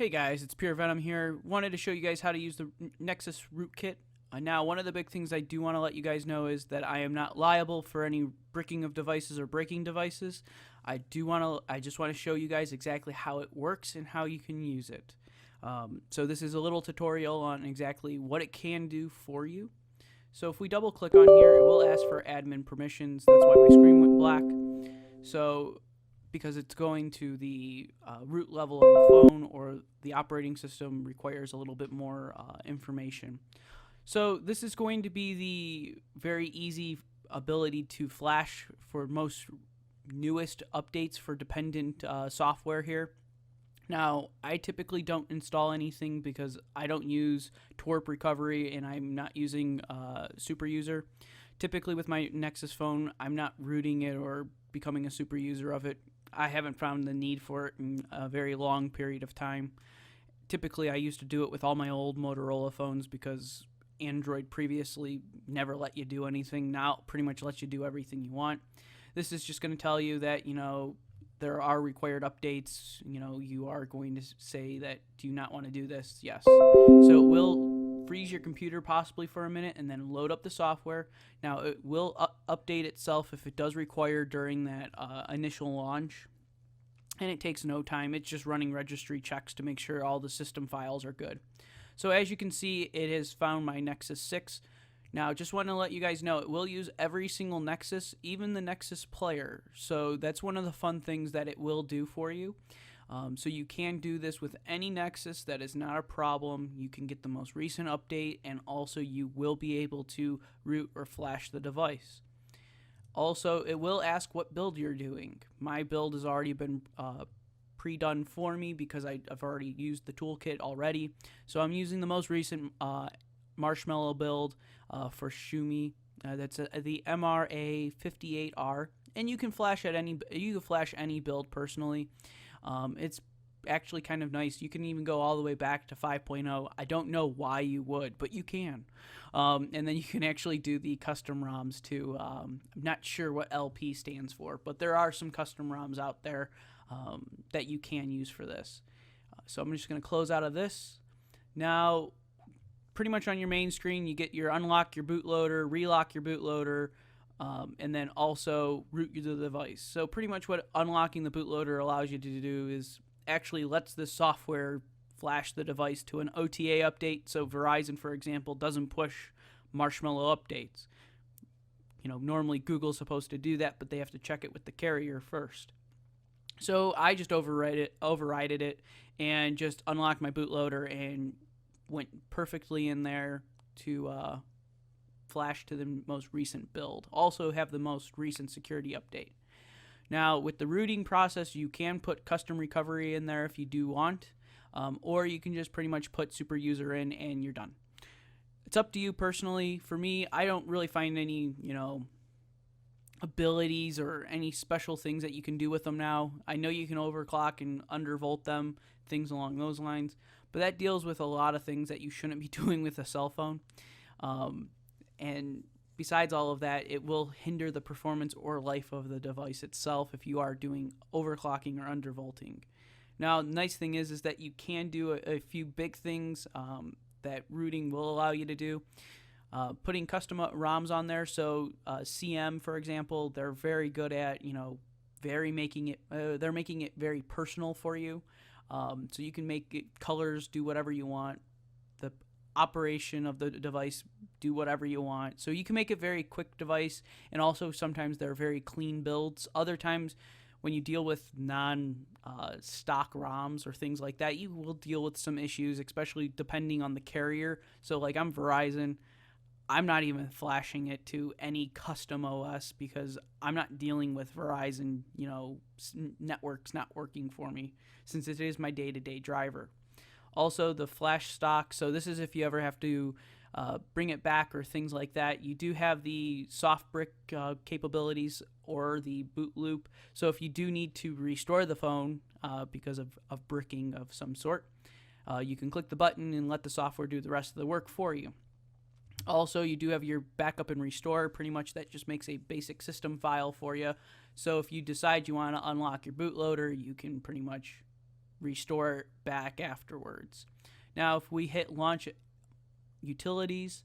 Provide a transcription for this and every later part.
Hey guys, it's Pure Venom here. Wanted to show you guys how to use the Nexus rootkit. Now, one of the big things I do want to let you guys know is that I am not liable for any bricking of devices or breaking devices. I just want to show you guys exactly how it works and how you can use it. So this is a little tutorial on exactly what it can do for you. So if we double click on here, it will ask for admin permissions. That's why my screen went black. So because it's going to the root level of the phone, or the operating system requires a little bit more information. So this is going to be the very easy ability to flash for most newest updates for dependent software here. Now, I typically don't install anything because I don't use TWRP recovery and I'm not using super user. Typically with my Nexus phone, I'm not rooting it or becoming a super user of it. I haven't found the need for it in a very long period of time. Typically, I used to do it with all my old Motorola phones because Android previously never let you do anything. Now it pretty much lets you do everything you want. This is just going to tell you that, there are required updates. You are going to say that, do you not want to do this? Yes. So it will freeze your computer possibly for a minute and then load up the software. Now it will update itself if it does require during that initial launch. And it takes no time. It's just running registry checks to make sure all the system files are good. So as you can see, it has found my Nexus 6. Now, just want to let you guys know, it will use every single Nexus, even the Nexus player. So that's one of the fun things that it will do for you. So you can do this with any Nexus. That is not a problem. You can get the most recent update, and also you will be able to root or flash the device. Also, it will ask what build you're doing. My build has already been pre-done for me because I've already used the ToolKit already. So I'm using the most recent Marshmallow build for Shumi. That's the MRA58R, and you can flash any build personally. It's actually kind of nice. You can even go all the way back to 5.0. I don't know why you would, but you can. And then you can actually do the custom ROMs too. I'm not sure what LP stands for, but there are some custom ROMs out there that you can use for this. So I'm just going to close out of this. Now, pretty much on your main screen, you get your unlock your bootloader, relock your bootloader, and then also root the device. So pretty much what unlocking the bootloader allows you to do is actually lets the software flash the device to an OTA update. So Verizon, for example, doesn't push Marshmallow updates. Normally Google's supposed to do that, but they have to check it with the carrier first. So I just overrided it, and just unlocked my bootloader and went perfectly in there to flash to the most recent build. Also have the most recent security update. Now, with the rooting process, you can put custom recovery in there if you do want, or you can just pretty much put super user in and you're done. It's up to you personally. For me, I don't really find any, abilities or any special things that you can do with them now. I know you can overclock and undervolt them, things along those lines, but that deals with a lot of things that you shouldn't be doing with a cell phone. And besides all of that, it will hinder the performance or life of the device itself if you are doing overclocking or undervolting. Now, the nice thing is that you can do a few big things that rooting will allow you to do. Putting custom ROMs on there, so CM, for example, they're very good at, they're making it very personal for you. So you can make it colors, do whatever you want. The operation of the device, do whatever you want. So you can make a very quick device, and also sometimes they're very clean builds. Other times, when you deal with non-stock ROMs or things like that, you will deal with some issues, especially depending on the carrier. So like I'm Verizon, I'm not even flashing it to any custom OS because I'm not dealing with Verizon, networks not working for me, since it is my day-to-day driver. Also, the flash stock, so this is if you ever have to bring it back or things like that. You do have the soft brick capabilities or the boot loop. So if you do need to restore the phone because of bricking of some sort, you can click the button and let the software do the rest of the work for you. Also, you do have your backup and restore. Pretty much that just makes a basic system file for you. So if you decide you want to unlock your bootloader, you can pretty much restore it back afterwards. Now, if we hit launch utilities,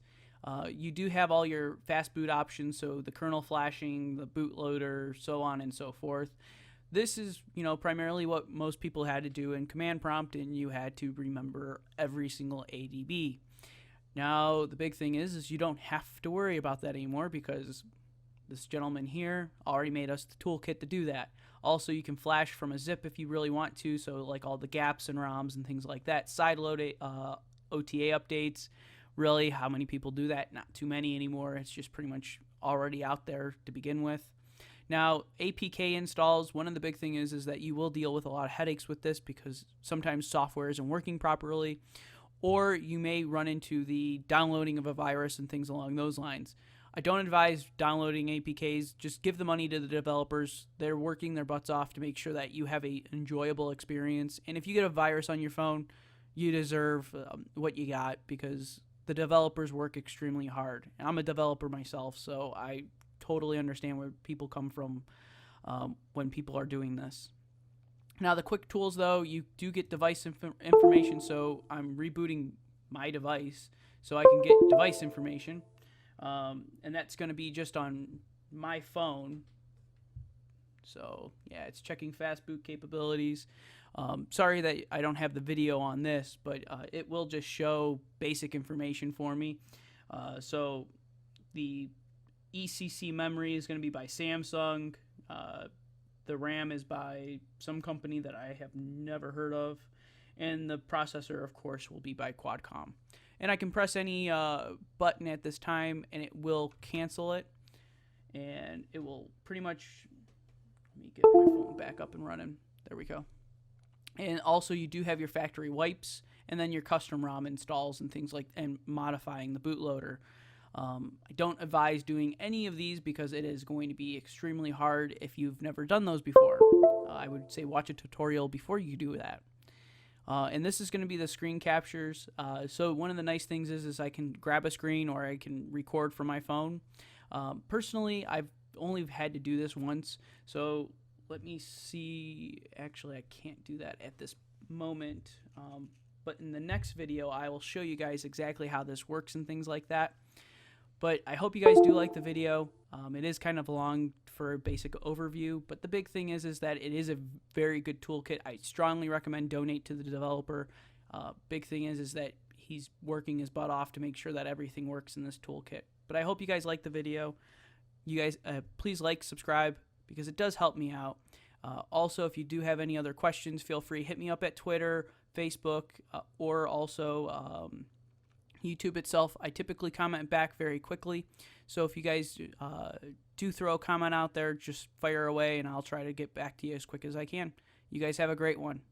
you do have all your fast boot options, so the kernel flashing, the bootloader, so on and so forth. This is, primarily what most people had to do in command prompt, and you had to remember every single ADB. Now, the big thing is you don't have to worry about that anymore because this gentleman here already made us the toolkit to do that. Also, you can flash from a zip if you really want to, so like all the gaps and ROMs and things like that. Sideload OTA updates. Really, how many people do that? Not too many anymore. It's just pretty much already out there to begin with. Now, APK installs, one of the big things is that you will deal with a lot of headaches with this because sometimes software isn't working properly, or you may run into the downloading of a virus and things along those lines. I don't advise downloading APKs. Just give the money to the developers. They're working their butts off to make sure that you have an enjoyable experience. And if you get a virus on your phone, you deserve what you got because the developers work extremely hard. I'm a developer myself, so I totally understand where people come from when people are doing this. Now, the quick tools, though, you do get device information, so I'm rebooting my device so I can get device information. And that's going to be just on my phone. So, yeah, it's checking fast boot capabilities. Sorry that I don't have the video on this, but it will just show basic information for me. So, the ECC memory is going to be by Samsung. The RAM is by some company that I have never heard of. And the processor, of course, will be by Qualcomm. And I can press any button at this time, and it will cancel it. And it will pretty much... Let me get my phone back up and running. There we go. And also, you do have your factory wipes, and then your custom ROM installs and things like, and modifying the bootloader. I don't advise doing any of these because it is going to be extremely hard if you've never done those before. I would say watch a tutorial before you do that. And this is going to be the screen captures. So one of the nice things is I can grab a screen or I can record from my phone. Personally, I've only had to do this once. So let me see. Actually, I can't do that at this moment. But in the next video, I will show you guys exactly how this works and things like that. But I hope you guys do like the video. It is kind of long for a basic overview, but the big thing is that it is a very good toolkit. I strongly recommend donate to the developer. Big thing is that he's working his butt off to make sure that everything works in this toolkit. But I hope you guys like the video. You guys, please like, subscribe, because it does help me out. Also, if you do have any other questions, feel free. Hit me up at Twitter, Facebook, or also... YouTube itself. I typically comment back very quickly, so if you guys do throw a comment out there, just fire away and I'll try to get back to you as quick as I can. You guys have a great one.